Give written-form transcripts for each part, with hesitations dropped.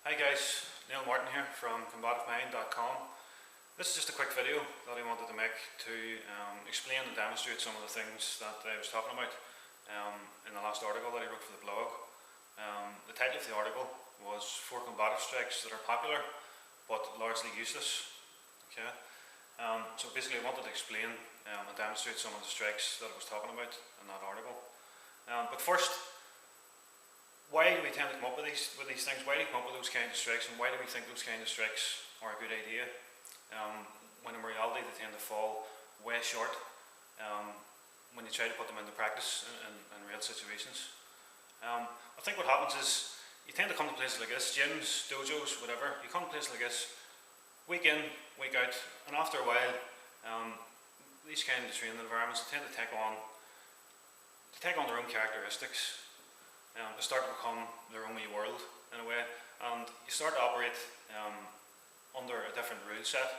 Hi guys, Neil Martin here from Combatives.com. This is just a quick video that I wanted to make to explain and demonstrate some of the things that I was talking about in the last article that I wrote for the blog. The title of the article was 4 combative strikes that are popular but largely useless. Okay. So basically I wanted to explain and demonstrate some of the strikes that I was talking about in that article. But first, why do we tend to come up with these things? Why do we come up with those kind of strikes, and why do we think those kind of strikes are a good idea? When in reality they tend to fall way short when you try to put them into practice in real situations. I think what happens is you tend to come to places like this, gyms, dojos, whatever. You come to places like this, week in, week out, and after a while, these kind of training environments tend to take on their own characteristics. They start to become their own wee world in a way, and you start to operate under a different rule set.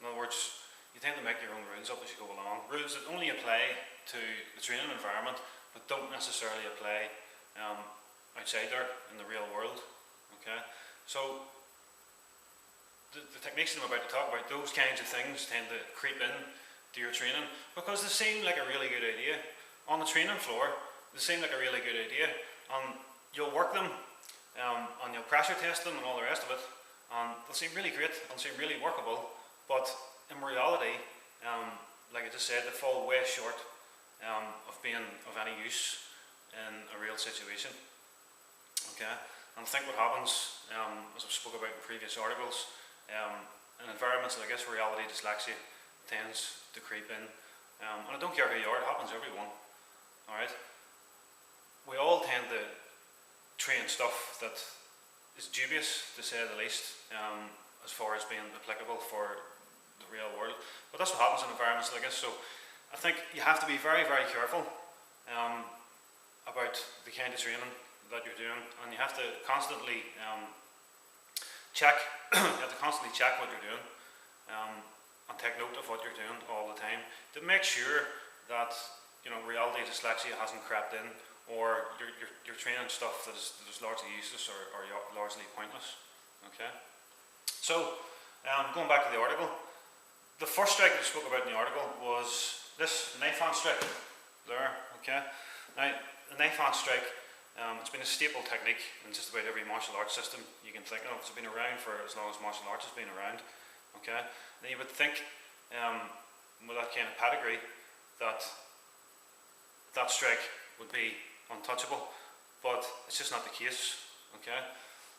In other words, you tend to make your own rules up as you go along. Rules that only apply to the training environment, but don't necessarily apply outside there in the real world. Okay, so the techniques that I'm about to talk about, those kinds of things tend to creep in to your training because they seem like a really good idea on the training floor. They seem like a really good idea, and you'll work them, and you'll pressure test them and all the rest of it, and they'll seem really great and seem really workable, but in reality, like I just said, they fall way short of being of any use in a real situation. Okay, and I think what happens, as I've spoke about in previous articles, in environments like this, reality dyslexia tends to creep in, and I don't care who you are, it happens to everyone. Alright? We all tend to train stuff that is dubious, to say the least, as far as being applicable for the real world. But that's what happens in environments like this. So I think you have to be very, very careful about the kind of training that you're doing, and you have to constantly check. You have to constantly check what you're doing, and take note of what you're doing all the time to make sure that reality dyslexia hasn't crept in, or you're training stuff that is largely useless or largely pointless. Okay. So, going back to the article, the first strike that I spoke about in the article was this knife hand strike. There. Okay. Now, the knife hand strike, it's been a staple technique in just about every martial arts system you can think of. It's been around for as long as martial arts has been around. Okay. Now you would think, with that kind of pedigree, that strike would be untouchable, but it's just not the case. Okay,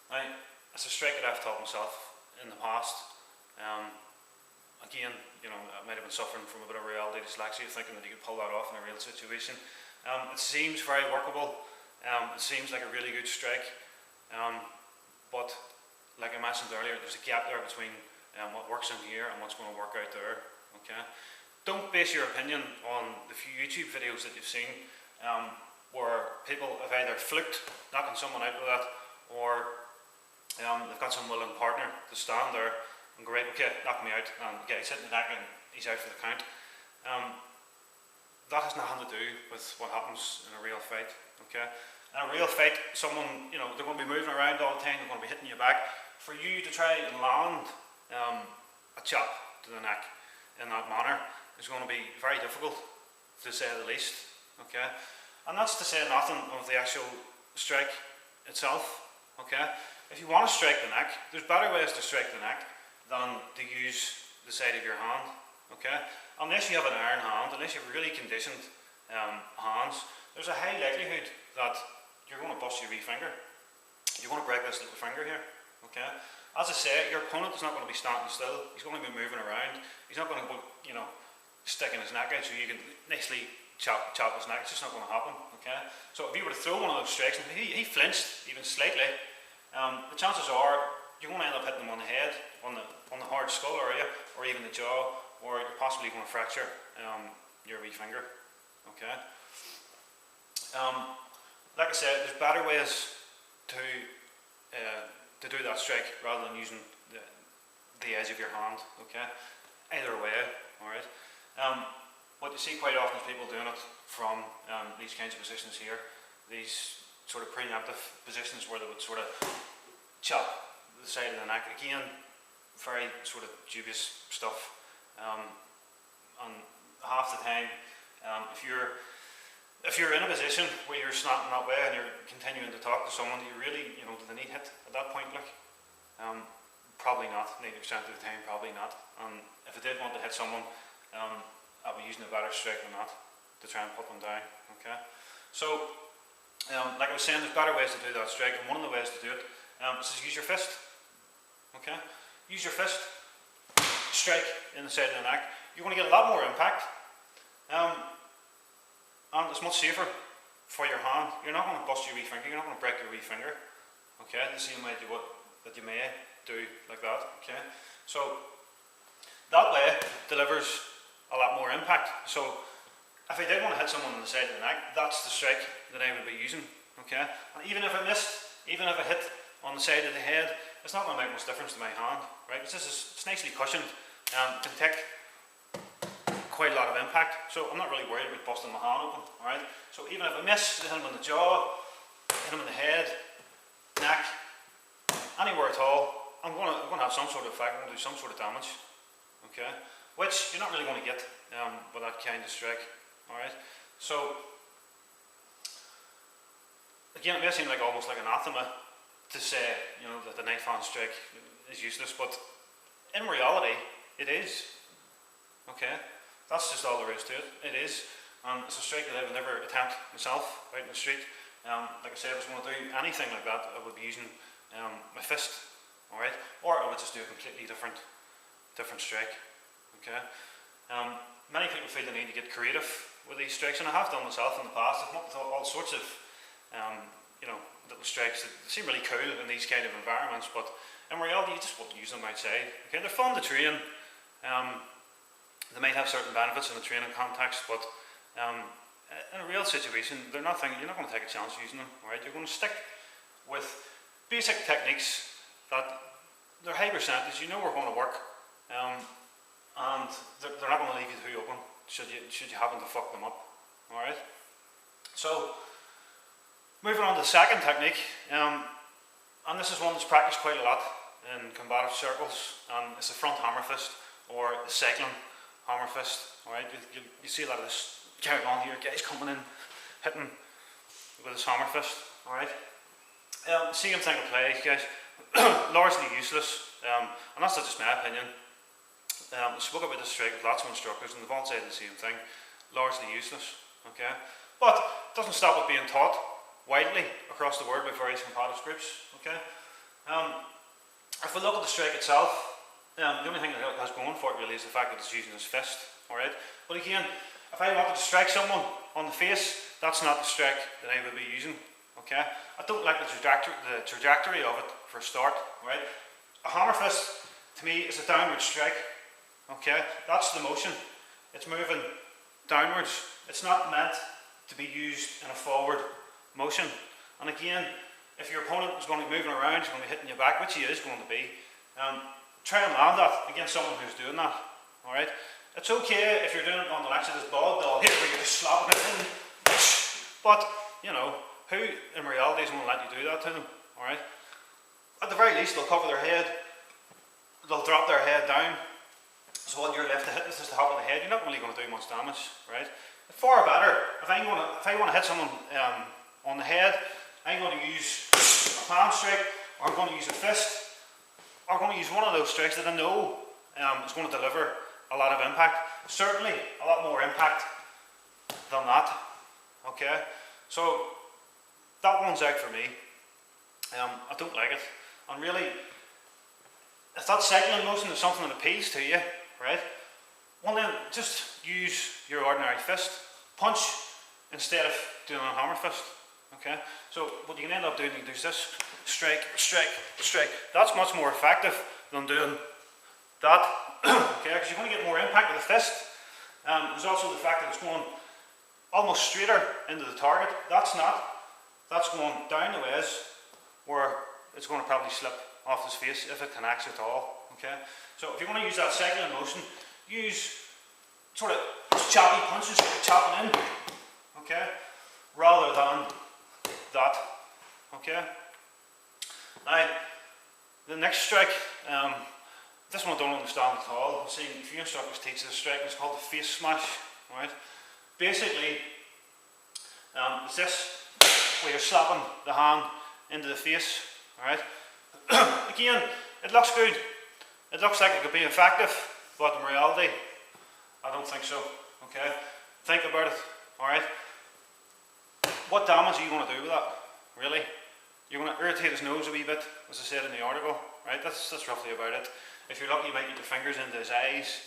now it's a strike that I've taught myself in the past. Again, I might have been suffering from a bit of reality dyslexia, thinking that you could pull that off in a real situation. It seems very workable. It seems like a really good strike, but like I mentioned earlier, there's a gap there between what works in here and what's going to work out there. Okay. Don't base your opinion on the few YouTube videos that you've seen where people have either fluked knocking someone out with that, or they've got some willing partner to stand there and go, right, okay, knock me out, and he's hitting the neck and he's out for the count. That has nothing to do with what happens in a real fight. Okay? In a real fight, someone, they're going to be moving around all the time, they're going to be hitting you back. For you to try and land a chop to the neck in that manner is going to be very difficult, to say the least. Okay, and that's to say nothing of the actual strike itself. Okay, if you want to strike the neck, there's better ways to strike the neck than to use the side of your hand. Okay, unless you have an iron hand, unless you have really conditioned hands, there's a high likelihood that you're going to bust your wee finger. You're going to break this little finger here. Okay, as I say, your opponent is not going to be standing still. He's going to be moving around. He's not going to go, sticking his neck out so you can nicely chop his neck. It's just not going to happen. Okay. So if you were to throw one of those strikes and he flinched even slightly, the chances are you're going to end up hitting him on the head, on the hard skull area, or even the jaw, or you're possibly going to fracture your wee finger. Okay. Like I said, there's better ways to do that strike rather than using the edge of your hand. Okay. Either way. All right. What you see quite often is people doing it from these kinds of positions here, these sort of preemptive positions where they would sort of chop the side of the neck. Again, very sort of dubious stuff. And half the time, if you're in a position where you're snapping that way and you're continuing to talk to someone, do you really, do they need hit at that point? Like, probably not. 90% of the time, probably not. And if I did want to hit someone, I'd be using a better strike than that to try and put them down. Okay. So, like I was saying, there's better ways to do that strike, and one of the ways to do it is to use your fist. Okay. Use your fist. Strike in the side of the neck. You're going to get a lot more impact. And it's much safer for your hand. You're not going to bust your wee finger, you're not going to break your wee finger. Okay, the same way that you may do like that. Okay, so that way delivers a lot more impact. So if I did want to hit someone on the side of the neck, that's the strike that I would be using. Okay, and even if I missed, even if I hit on the side of the head, it's not going to make much difference to my hand, right? Because it's nicely cushioned and can take quite a lot of impact, so I'm not really worried about busting my hand open. Alright, so even if I miss, hit him on the jaw, hit him in the head, neck, anywhere at all, I'm going to have some sort of effect. I'm going to do some sort of damage. Okay, which you're not really going to get with that kind of strike. Alright, so again, it may seem like almost like anathema to say that the knife hand strike is useless, but in reality, it is. Okay. That's just all there is to it. It is. It's a strike that I would never attempt myself out in the street. Like I said, if I was going to do anything like that, I would be using my fist, alright? Or I would just do a completely different strike. Okay. Many people feel the need to get creative with these strikes, and I have done myself in the past. I've come up with all sorts of little strikes that seem really cool in these kind of environments, but in reality you just wouldn't use them outside. Okay, they're fun to train. They might have certain benefits in the training context, but in a real situation, you're not going to take a chance using them. Right? You're going to stick with basic techniques that they're high percentage. You know we're going to work, and they're not going to leave you too open should you happen to fuck them up. All right. So moving on to the second technique, and this is one that's practiced quite a lot in combative circles, and it's the front hammer fist or the cycling hammer fist. Alright, you see a lot of this carrying on here, guys coming in, hitting with his hammer fist. Alright, same thing applies, guys. Largely useless, and that's not just my opinion. I spoke about this strike with lots of instructors, and they've all said the same thing. Largely useless. Okay, but it doesn't stop it being taught widely across the world by various combative groups. Okay, if we look at the strike itself, the only thing that it has going for it really is the fact that it's using his fist. Alright, but again, if I wanted to strike someone on the face, that's not the strike that I would be using. Okay, I don't like the trajectory of it for a start. Right, a hammer fist to me is a downward strike. Okay, that's the motion. It's moving downwards. It's not meant to be used in a forward motion. And again, if your opponent is going to be moving around, he's going to be hitting you back, which he is going to be. Try and land that against someone who's doing that. Alright? It's okay if you're doing it on the likes of this ball ball here where you're just slapping it in. But, who in reality is going to let you do that to them? Alright? At the very least, they'll cover their head, they'll drop their head down. So all you're left to hit is just the top of the head. You're not really going to do much damage, right? Far better, if I want to hit someone on the head, I'm going to use a palm strike, or I'm going to use a fist. I'm going to use one of those strikes that I know is going to deliver a lot of impact. Certainly a lot more impact than that. Okay, so that one's out for me. I don't like it. And really, if that cycling motion is something that appeals to you, right? Well then, just use your ordinary fist. Punch instead of doing a hammer fist. Okay, so what you can end up doing, you can do this, strike, strike, strike. That's much more effective than doing that. Okay, because you're going to get more impact with the fist. There's also the fact that it's going almost straighter into the target. That's not. That's going down the ways where it's going to probably slip off his face if it connects at all. Okay, so if you want to use that cycling motion, use sort of choppy punches, chopping in. Okay, rather than that. Okay. Now, The next strike, this one I don't understand at all. I've seen a few instructors teach this strike. It's called the face smash. Right? Basically, it's this where you're slapping the hand into the face. Right? Again, it looks good. It looks like it could be effective, but in reality, I don't think so. Okay? Think about it. Alright? What damage are you going to do with that? Really? You're going to irritate his nose a wee bit, as I said in the article. Right? That's roughly about it. If you're lucky, you might get your fingers into his eyes.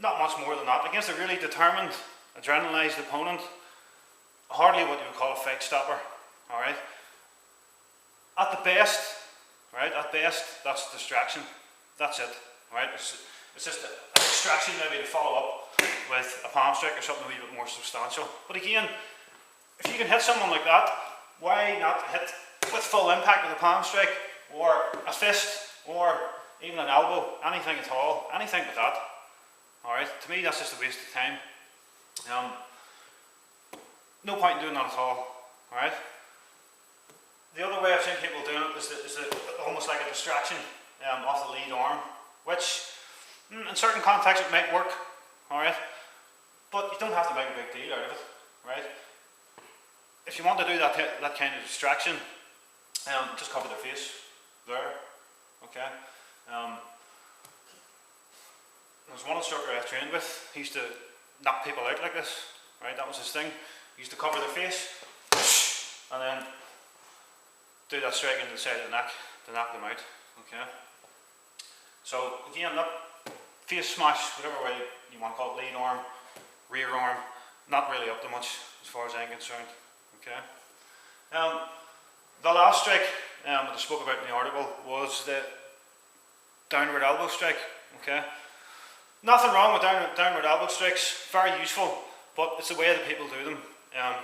Not much more than that. Against a really determined, adrenalized opponent, hardly what you would call a fight stopper. Alright? At the best, right? At best, that's distraction. That's it. Right? It's just a distraction maybe to follow up with a palm strike or something a wee bit more substantial. But again, if you can hit someone like that, why not hit with full impact with a palm strike or a fist or even an elbow, anything at all, anything like that. Alright, to me that's just a waste of time. No point in doing that at all. Alright? The other way I've seen people doing it is almost like a distraction off the lead arm, which in certain contexts it might work, alright, but you don't have to make a big deal out of it, right? If you want to do that kind of distraction, just cover their face there, okay? There's one instructor I trained with, he used to knock people out like this, right? That was his thing. He used to cover their face and then do that strike into the side of the neck to knock them out, okay? So again, that face smash, whatever way you want to call it, lead arm, rear arm, not really up to much as far as I'm concerned, okay? The last strike that I spoke about in the article was the downward elbow strike, okay? Nothing wrong with downward elbow strikes, very useful, but it's the way that people do them that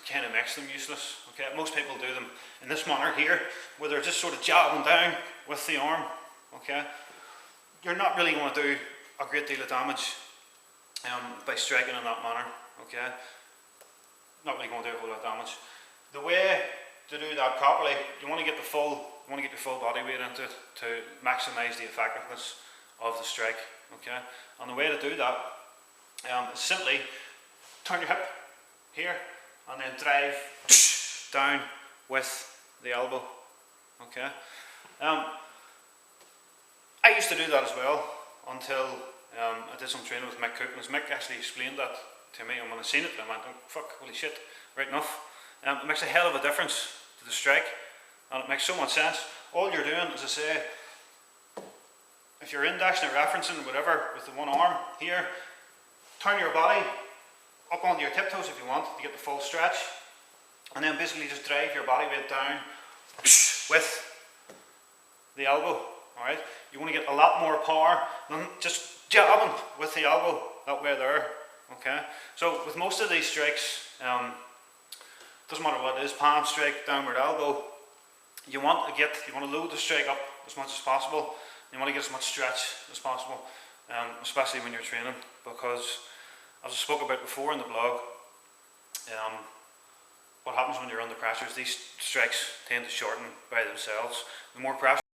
kind of makes them useless, okay? Most people do them in this manner here, where they're just sort of jabbing down with the arm, okay? You're not really going to do a great deal of damage by striking in that manner, okay? Not really going to do a whole lot of damage. The way to do that properly, you want to get your full body weight into it to maximise the effectiveness of the strike, okay? And the way to do that is simply turn your hip here and then drive down with the elbow, okay? I used to do that as well until I did some training with Mick Cook, and Mick actually explained that to me, and when I seen it I went, oh, fuck, holy shit, right enough. It makes a hell of a difference to the strike, and it makes so much sense. All you're doing, as I say, if you're indexing or referencing or whatever with the one arm here, turn your body up onto your tiptoes if you want to get the full stretch, and then basically just drive your body weight down with the elbow. Alright, you want to get a lot more power than just jabbing with the elbow that way there. Okay, so with most of these strikes, doesn't matter what it is, palm strike, downward elbow, you want to load the strike up as much as possible. You want to get as much stretch as possible, especially when you're training, because as I spoke about before in the blog, what happens when you're under pressure is these strikes tend to shorten by themselves. The more pressure